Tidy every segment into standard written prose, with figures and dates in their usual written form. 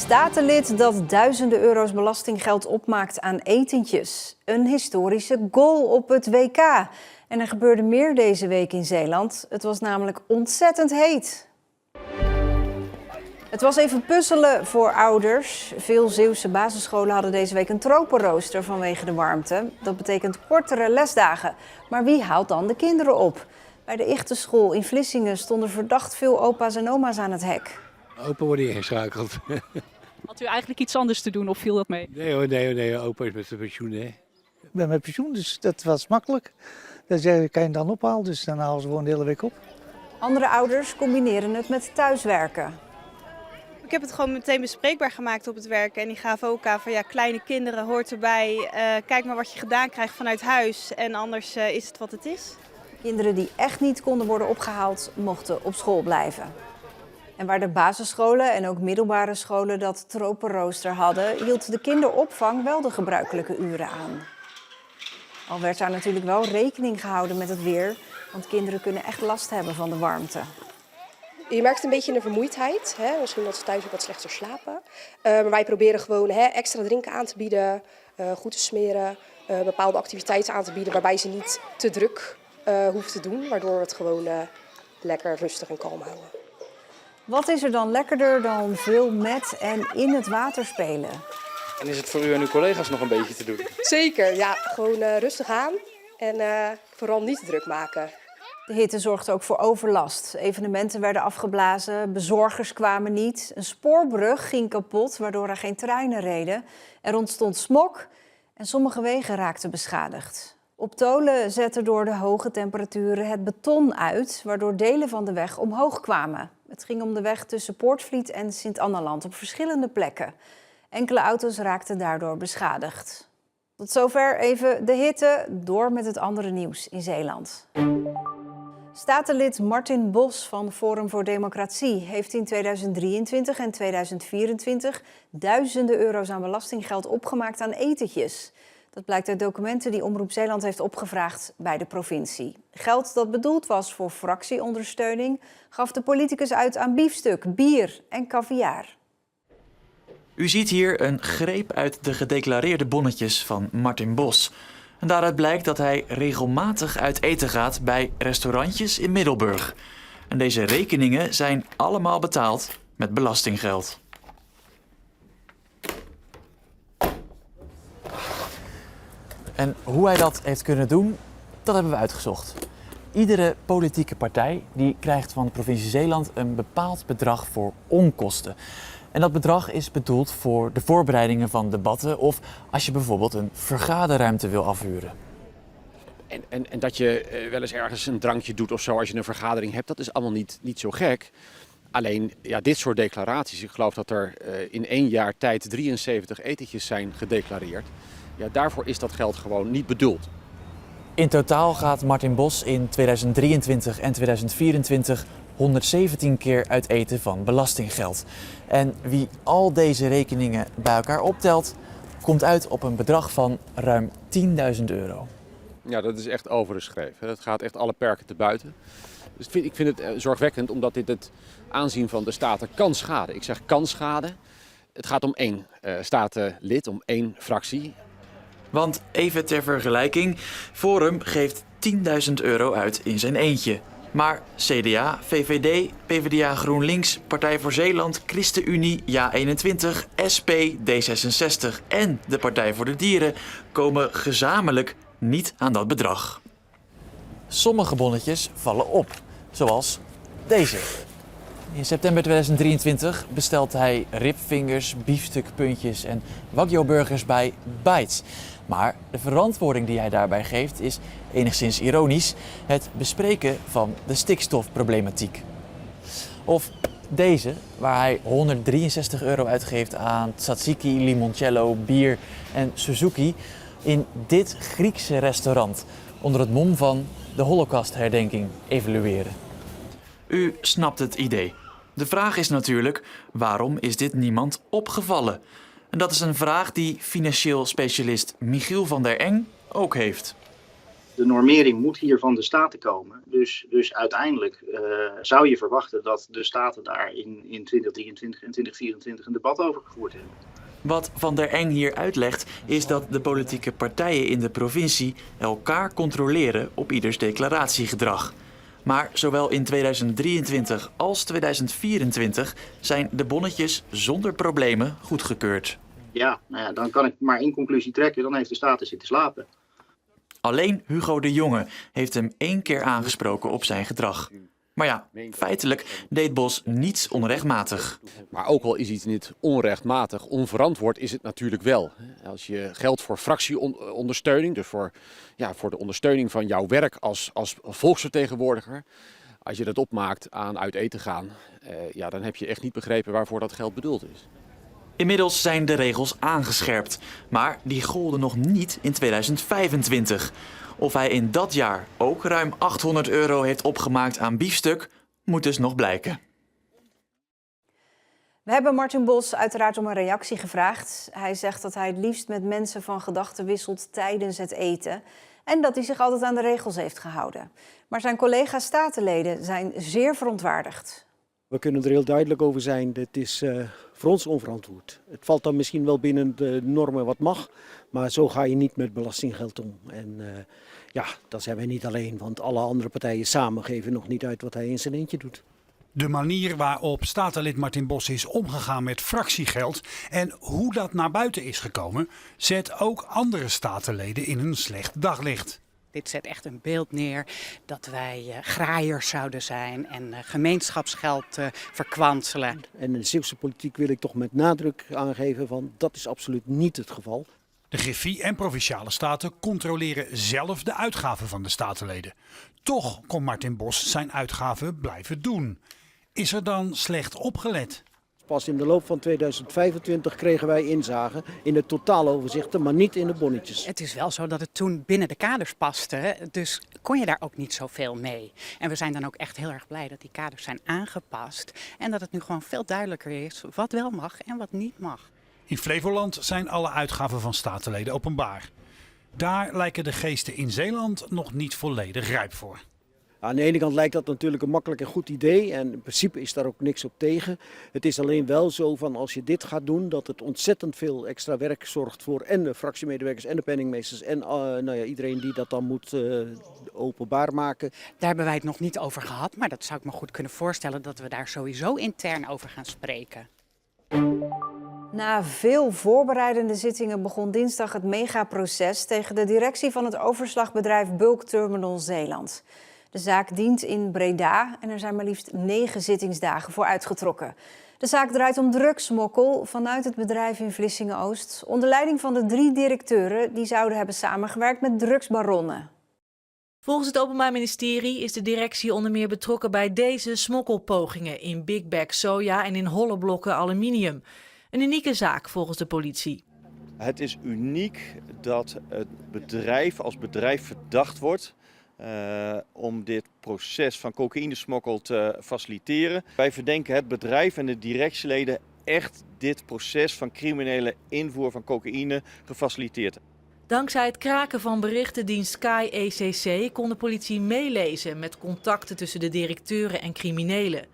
Statenlid dat duizenden euro's belastinggeld opmaakt aan etentjes. Een historische goal op het WK. En er gebeurde meer deze week in Zeeland. Het was namelijk ontzettend heet. Het was even puzzelen voor ouders. Veel Zeeuwse basisscholen hadden deze week een tropenrooster vanwege de warmte. Dat betekent kortere lesdagen. Maar wie haalt dan de kinderen op? Bij de Ichtenschool in Vlissingen stonden verdacht veel opa's en oma's aan het hek. Opa wordt ingeschakeld. Had u eigenlijk iets anders te doen of viel dat mee? Nee, opa is met zijn pensioen, hè. Ik ben met pensioen, dus dat was makkelijk. Dan kan je dan ophalen, dus dan halen ze gewoon de hele week op. Andere ouders combineren het met thuiswerken. Ik heb het gewoon meteen bespreekbaar gemaakt op het werk. En die gaven ook aan van ja, kleine kinderen hoort erbij. Kijk maar wat je gedaan krijgt vanuit huis en anders is het wat het is. Kinderen die echt niet konden worden opgehaald, mochten op school blijven. En waar de basisscholen en ook middelbare scholen dat tropenrooster hadden, hield de kinderopvang wel de gebruikelijke uren aan. Al werd daar natuurlijk wel rekening gehouden met het weer, want kinderen kunnen echt last hebben van de warmte. Je merkt een beetje een vermoeidheid, hè? Misschien dat ze thuis ook wat slechter slapen. Maar wij proberen gewoon extra drinken aan te bieden, goed te smeren, bepaalde activiteiten aan te bieden waarbij ze niet te druk hoeven te doen, waardoor we het gewoon lekker rustig en kalm houden. Wat is er dan lekkerder dan veel met en in het water spelen? En is het voor u en uw collega's nog een beetje te doen? Zeker, ja, gewoon rustig aan en vooral niet te druk maken. De hitte zorgde ook voor overlast. Evenementen werden afgeblazen, bezorgers kwamen niet. Een spoorbrug ging kapot, waardoor er geen treinen reden. Er ontstond smog en sommige wegen raakten beschadigd. Op Tolen zette door de hoge temperaturen het beton uit, waardoor delen van de weg omhoog kwamen. Het ging om de weg tussen Poortvliet en Sint-Annaland op verschillende plekken. Enkele auto's raakten daardoor beschadigd. Tot zover even de hitte, door met het andere nieuws in Zeeland. Statenlid Martin Bos van Forum voor Democratie heeft in 2023 en 2024 duizenden euro's aan belastinggeld opgemaakt aan etentjes. Dat blijkt uit documenten die Omroep Zeeland heeft opgevraagd bij de provincie. Geld dat bedoeld was voor fractieondersteuning gaf de politicus uit aan biefstuk, bier en caviar. U ziet hier een greep uit de gedeclareerde bonnetjes van Martin Bos. En daaruit blijkt dat hij regelmatig uit eten gaat bij restaurantjes in Middelburg. En deze rekeningen zijn allemaal betaald met belastinggeld. En hoe hij dat heeft kunnen doen, dat hebben we uitgezocht. Iedere politieke partij die krijgt van de provincie Zeeland een bepaald bedrag voor onkosten. En dat bedrag is bedoeld voor de voorbereidingen van debatten of als je bijvoorbeeld een vergaderruimte wil afhuren. En dat je wel eens ergens een drankje doet of zo als je een vergadering hebt, dat is allemaal niet zo gek. Alleen ja, dit soort declaraties, ik geloof dat er in 1 jaar tijd 73 etentjes zijn gedeclareerd. Ja, daarvoor is dat geld gewoon niet bedoeld. In totaal gaat Martin Bos in 2023 en 2024 117 keer uit eten van belastinggeld. En wie al deze rekeningen bij elkaar optelt, komt uit op een bedrag van ruim 10.000 euro. Ja, dat is echt overgeschreven. Dat gaat echt alle perken te buiten. Dus ik vind het zorgwekkend omdat dit het aanzien van de Staten kan schaden. Ik zeg kan schaden. Het gaat om 1 statenlid, om 1 fractie. Want even ter vergelijking, Forum geeft 10.000 euro uit in zijn eentje. Maar CDA, VVD, PvdA GroenLinks, Partij voor Zeeland, ChristenUnie, JA21, SP, D66 en de Partij voor de Dieren komen gezamenlijk niet aan dat bedrag. Sommige bonnetjes vallen op, zoals deze. In september 2023 bestelt hij ribvingers, biefstukpuntjes en wagyu-burgers bij Bites. Maar de verantwoording die hij daarbij geeft is enigszins ironisch: het bespreken van de stikstofproblematiek. Of deze, waar hij 163 euro uitgeeft aan tzatziki, limoncello, bier en Suzuki in dit Griekse restaurant onder het mom van de Holocaustherdenking evalueren. U snapt het idee. De vraag is natuurlijk, waarom is dit niemand opgevallen? En dat is een vraag die financieel specialist Michiel van der Eng ook heeft. De normering moet hier van de Staten komen. Dus uiteindelijk zou je verwachten dat de Staten daar in 2023 en 2024 een debat over gevoerd hebben. Wat Van der Eng hier uitlegt is dat de politieke partijen in de provincie elkaar controleren op ieders declaratiegedrag. Maar zowel in 2023 als 2024 zijn de bonnetjes zonder problemen goedgekeurd. Ja, nou ja, dan kan ik maar één conclusie trekken. Dan heeft de Staten zitten slapen. Alleen Hugo de Jonge heeft hem 1 keer aangesproken op zijn gedrag. Maar ja, feitelijk deed Bos niets onrechtmatig. Maar ook al is iets niet onrechtmatig, onverantwoord is het natuurlijk wel. Als je geld voor fractieondersteuning, dus voor de ondersteuning van jouw werk als volksvertegenwoordiger, als je dat opmaakt aan uit eten gaan, dan heb je echt niet begrepen waarvoor dat geld bedoeld is. Inmiddels zijn de regels aangescherpt, maar die golden nog niet in 2025. Of hij in dat jaar ook ruim €800 heeft opgemaakt aan biefstuk, moet dus nog blijken. We hebben Martin Bos uiteraard om een reactie gevraagd. Hij zegt dat hij het liefst met mensen van gedachten wisselt tijdens het eten. En dat hij zich altijd aan de regels heeft gehouden. Maar zijn collega-statenleden zijn zeer verontwaardigd. We kunnen er heel duidelijk over zijn, dit is voor ons onverantwoord. Het valt dan misschien wel binnen de normen wat mag, maar zo ga je niet met belastinggeld om. En dat zijn wij niet alleen, want alle andere partijen samen geven nog niet uit wat hij in zijn eentje doet. De manier waarop statenlid Martin Bos is omgegaan met fractiegeld en hoe dat naar buiten is gekomen, zet ook andere statenleden in een slecht daglicht. Dit zet echt een beeld neer dat wij graaiers zouden zijn en gemeenschapsgeld verkwanselen. En in de Zeeuwse politiek wil ik toch met nadruk aangeven van dat is absoluut niet het geval. De Griffie en Provinciale Staten controleren zelf de uitgaven van de statenleden. Toch kon Martin Bos zijn uitgaven blijven doen. Is er dan slecht opgelet? Pas in de loop van 2025 kregen wij inzage in de totaaloverzichten, maar niet in de bonnetjes. Het is wel zo dat het toen binnen de kaders paste, dus kon je daar ook niet zoveel mee. En we zijn dan ook echt heel erg blij dat die kaders zijn aangepast en dat het nu gewoon veel duidelijker is wat wel mag en wat niet mag. In Flevoland zijn alle uitgaven van statenleden openbaar. Daar lijken de geesten in Zeeland nog niet volledig rijp voor. Aan de ene kant lijkt dat natuurlijk een makkelijk en goed idee en in principe is daar ook niks op tegen. Het is alleen wel zo van als je dit gaat doen dat het ontzettend veel extra werk zorgt voor en de fractiemedewerkers en de penningmeesters en iedereen die dat dan moet openbaar maken. Daar hebben wij het nog niet over gehad, maar dat zou ik me goed kunnen voorstellen dat we daar sowieso intern over gaan spreken. Na veel voorbereidende zittingen begon dinsdag het megaproces tegen de directie van het overslagbedrijf Bulk Terminal Zeeland. De zaak dient in Breda en er zijn maar liefst 9 zittingsdagen voor uitgetrokken. De zaak draait om drugsmokkel vanuit het bedrijf in Vlissingen-Oost, onder leiding van de 3 directeuren die zouden hebben samengewerkt met drugsbaronnen. Volgens het Openbaar Ministerie is de directie onder meer betrokken bij deze smokkelpogingen in Big Bag soja en in holle blokken aluminium. Een unieke zaak volgens de politie. Het is uniek dat het bedrijf als bedrijf verdacht wordt om dit proces van cocaïnesmokkel te faciliteren. Wij verdenken het bedrijf en de directieleden echt dit proces van criminele invoer van cocaïne gefaciliteerd. Dankzij het kraken van berichtendienst Sky ECC kon de politie meelezen met contacten tussen de directeuren en criminelen.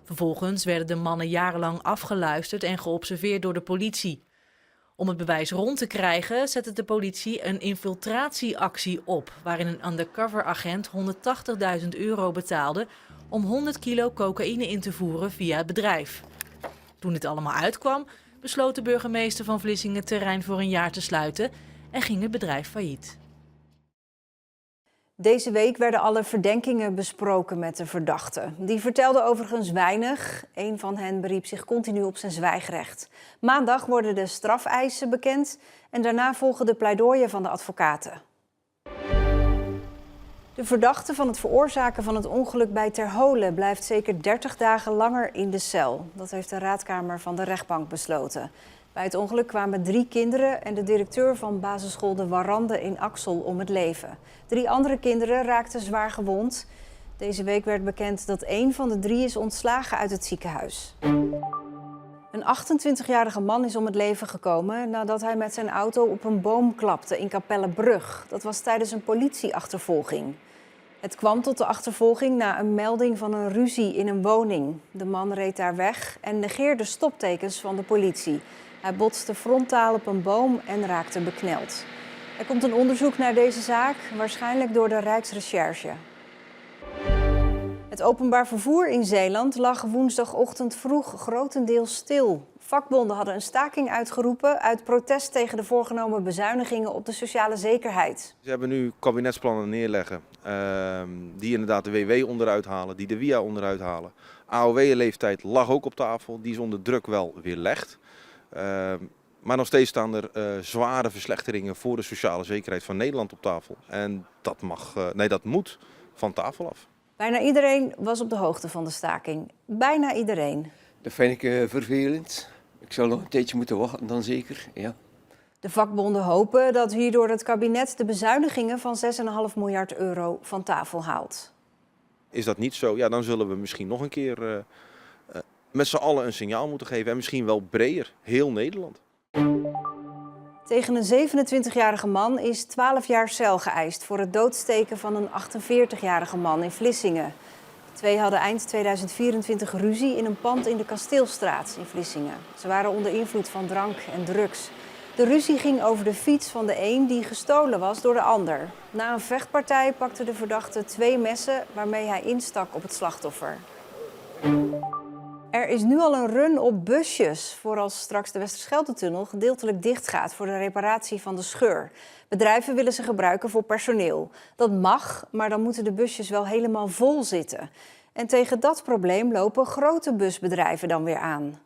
Vervolgens werden de mannen jarenlang afgeluisterd en geobserveerd door de politie. Om het bewijs rond te krijgen zette de politie een infiltratieactie op, waarin een undercover agent €180.000 betaalde om 100 kilo cocaïne in te voeren via het bedrijf. Toen dit allemaal uitkwam, besloot de burgemeester van Vlissingen het terrein voor een jaar te sluiten en ging het bedrijf failliet. Deze week werden alle verdenkingen besproken met de verdachten. Die vertelden overigens weinig. Een van hen beriep zich continu op zijn zwijgrecht. Maandag worden de strafeisen bekend en daarna volgen de pleidooien van de advocaten. De verdachte van het veroorzaken van het ongeluk bij Terholen blijft zeker 30 dagen langer in de cel. Dat heeft de raadkamer van de rechtbank besloten. Bij het ongeluk kwamen 3 kinderen en de directeur van basisschool De Warande in Axel om het leven. 3 andere kinderen raakten zwaar gewond. Deze week werd bekend dat 1 van de 3 is ontslagen uit het ziekenhuis. Een 28-jarige man is om het leven gekomen nadat hij met zijn auto op een boom klapte in Capellebrug. Dat was tijdens een politieachtervolging. Het kwam tot de achtervolging na een melding van een ruzie in een woning. De man reed daar weg en negeerde stoptekens van de politie. Hij botste frontaal op een boom en raakte bekneld. Er komt een onderzoek naar deze zaak, waarschijnlijk door de Rijksrecherche. Het openbaar vervoer in Zeeland lag woensdagochtend vroeg grotendeels stil. Vakbonden hadden een staking uitgeroepen uit protest tegen de voorgenomen bezuinigingen op de sociale zekerheid. Ze hebben nu kabinetsplannen neerleggen die inderdaad de WW onderuit halen, die de WIA onderuit halen. AOW-leeftijd lag ook op tafel, die is onder druk wel weerlegd. Maar nog steeds staan er zware verslechteringen voor de sociale zekerheid van Nederland op tafel. En dat moet van tafel af. Bijna iedereen was op de hoogte van de staking. Bijna iedereen. Dat vind ik vervelend. Ik zal nog een tijdje moeten wachten, dan zeker, ja. De vakbonden hopen dat hierdoor het kabinet de bezuinigingen van 6,5 miljard euro van tafel haalt. Is dat niet zo, ja, dan zullen we misschien nog een keer met z'n allen een signaal moeten geven. En misschien wel breder, heel Nederland. Tegen een 27-jarige man is 12 jaar cel geëist voor het doodsteken van een 48-jarige man in Vlissingen. De twee hadden eind 2024 ruzie in een pand in de Kasteelstraat in Vlissingen. Ze waren onder invloed van drank en drugs. De ruzie ging over de fiets van de een die gestolen was door de ander. Na een vechtpartij pakte de verdachte 2 messen waarmee hij instak op het slachtoffer. Er is nu al een run op busjes voor als straks de Westerschelde-tunnel gedeeltelijk dichtgaat voor de reparatie van de scheur. Bedrijven willen ze gebruiken voor personeel. Dat mag, maar dan moeten de busjes wel helemaal vol zitten. En tegen dat probleem lopen grote busbedrijven dan weer aan.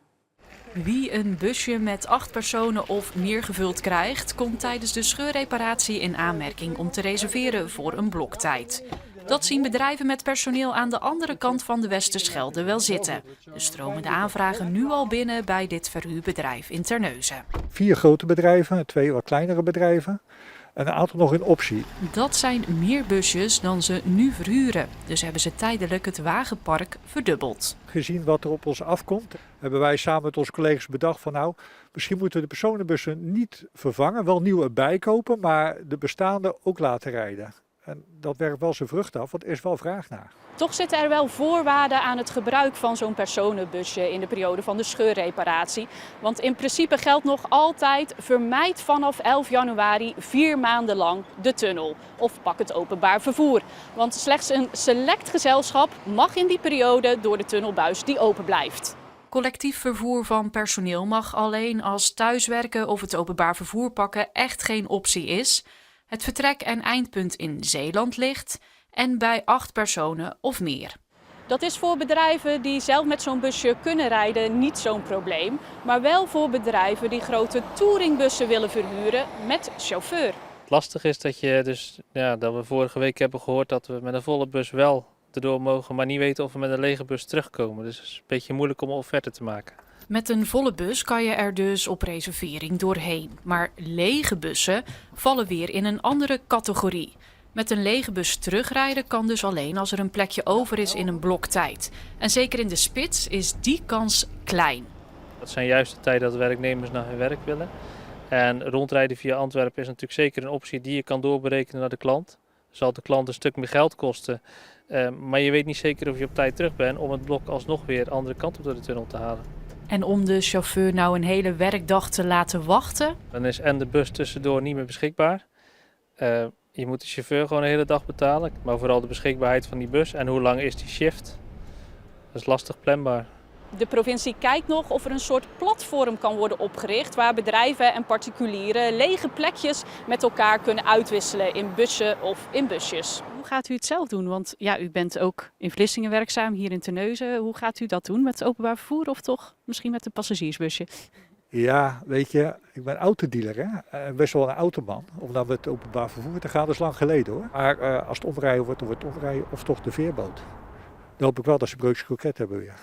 Wie een busje met 8 personen of meer gevuld krijgt, komt tijdens de scheurreparatie in aanmerking om te reserveren voor een bloktijd. Dat zien bedrijven met personeel aan de andere kant van de Westerschelde wel zitten. Dus stromen de aanvragen nu al binnen bij dit verhuurbedrijf in Terneuzen. 4 grote bedrijven, 2 wat kleinere bedrijven en een aantal nog in optie. Dat zijn meer busjes dan ze nu verhuren. Dus hebben ze tijdelijk het wagenpark verdubbeld. Gezien wat er op ons afkomt, hebben wij samen met onze collega's bedacht van nou, misschien moeten we de personenbussen niet vervangen, wel nieuwe bijkopen, maar de bestaande ook laten rijden. En dat werkt wel zijn vrucht af, want er is wel vraag naar. Toch zitten er wel voorwaarden aan het gebruik van zo'n personenbusje in de periode van de scheurreparatie. Want in principe geldt nog altijd: vermijd vanaf 11 januari 4 maanden lang de tunnel. Of pak het openbaar vervoer. Want slechts een select gezelschap mag in die periode door de tunnelbuis die open blijft. Collectief vervoer van personeel mag alleen als thuiswerken of het openbaar vervoer pakken echt geen optie is. Het vertrek- en eindpunt in Zeeland ligt en bij 8 personen of meer. Dat is voor bedrijven die zelf met zo'n busje kunnen rijden niet zo'n probleem. Maar wel voor bedrijven die grote touringbussen willen verhuren met chauffeur. Het lastige is dat we vorige week hebben gehoord dat we met een volle bus wel erdoor mogen, maar niet weten of we met een lege bus terugkomen. Dus het is een beetje moeilijk om een offerte te maken. Met een volle bus kan je er dus op reservering doorheen. Maar lege bussen vallen weer in een andere categorie. Met een lege bus terugrijden kan dus alleen als er een plekje over is in een bloktijd. En zeker in de spits is die kans klein. Dat zijn juist de tijden dat werknemers naar hun werk willen. En rondrijden via Antwerpen is natuurlijk zeker een optie die je kan doorberekenen naar de klant. Zal de klant een stuk meer geld kosten. Maar je weet niet zeker of je op tijd terug bent om het blok alsnog weer de andere kant op door de tunnel te halen. En om de chauffeur nou een hele werkdag te laten wachten? Dan is en de bus tussendoor niet meer beschikbaar. Je moet de chauffeur gewoon de hele dag betalen. Maar vooral de beschikbaarheid van die bus en hoe lang is die shift. Dat is lastig planbaar. De provincie kijkt nog of er een soort platform kan worden opgericht waar bedrijven en particulieren lege plekjes met elkaar kunnen uitwisselen in bussen of in busjes. Hoe gaat u het zelf doen? Want ja, u bent ook in Vlissingen werkzaam, hier in Terneuzen. Hoe gaat u dat doen? Met het openbaar vervoer of toch misschien met een passagiersbusje? Ja, weet je, ik ben autodealer, hè? Best wel een automan. Om dan met het openbaar vervoer te gaan, dat is lang geleden hoor. Maar als het omrijden wordt, dan wordt het omrijden of toch de veerboot. Dan hoop ik wel dat ze broodjes kroket hebben weer.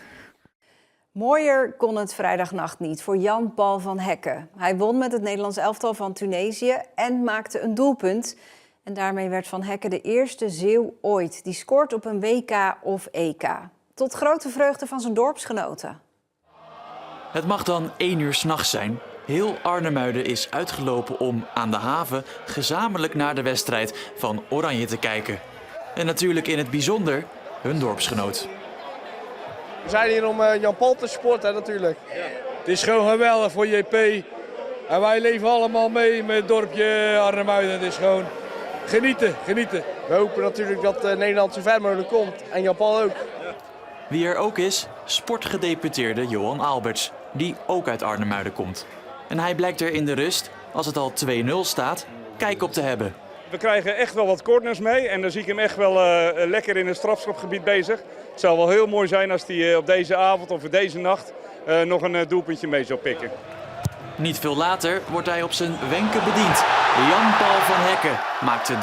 Mooier kon het vrijdagnacht niet voor Jan-Paul van Hekken. Hij won met het Nederlands elftal van Tunesië en maakte een doelpunt. En daarmee werd Van Hekken de eerste Zeeuw ooit die scoort op een WK of EK. Tot grote vreugde van zijn dorpsgenoten. Het mag dan 1 uur 's nachts zijn. Heel Arnemuiden is uitgelopen om aan de haven gezamenlijk naar de wedstrijd van Oranje te kijken. En natuurlijk in het bijzonder hun dorpsgenoot. We zijn hier om Jan Paul te supporten natuurlijk. Ja. Het is gewoon geweldig voor JP. En wij leven allemaal mee met het dorpje Arnemuiden. Het is gewoon genieten, genieten. We hopen natuurlijk dat Nederland zo ver mogelijk komt. En Jan Paul ook. Wie er ook is, sportgedeputeerde Johan Alberts, die ook uit Arnemuiden komt. En hij blijkt er in de rust, als het al 2-0 staat, kijk op te hebben. We krijgen echt wel wat corners mee en dan zie ik hem echt wel lekker in het strafschopgebied bezig. Het zou wel heel mooi zijn als hij op deze avond of deze nacht nog een doelpuntje mee zou pikken. Niet veel later wordt hij op zijn wenken bediend. Jan-Paul van Hekken maakte 3-1.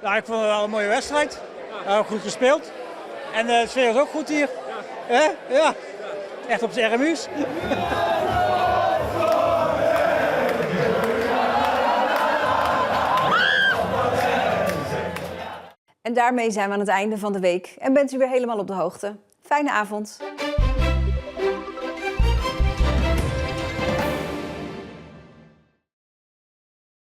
Ja, ik vond het wel een mooie wedstrijd. Goed gespeeld. En de sfeer is ook goed hier. Ja, echt op z'n RMU's. En daarmee zijn we aan het einde van de week en bent u weer helemaal op de hoogte. Fijne avond.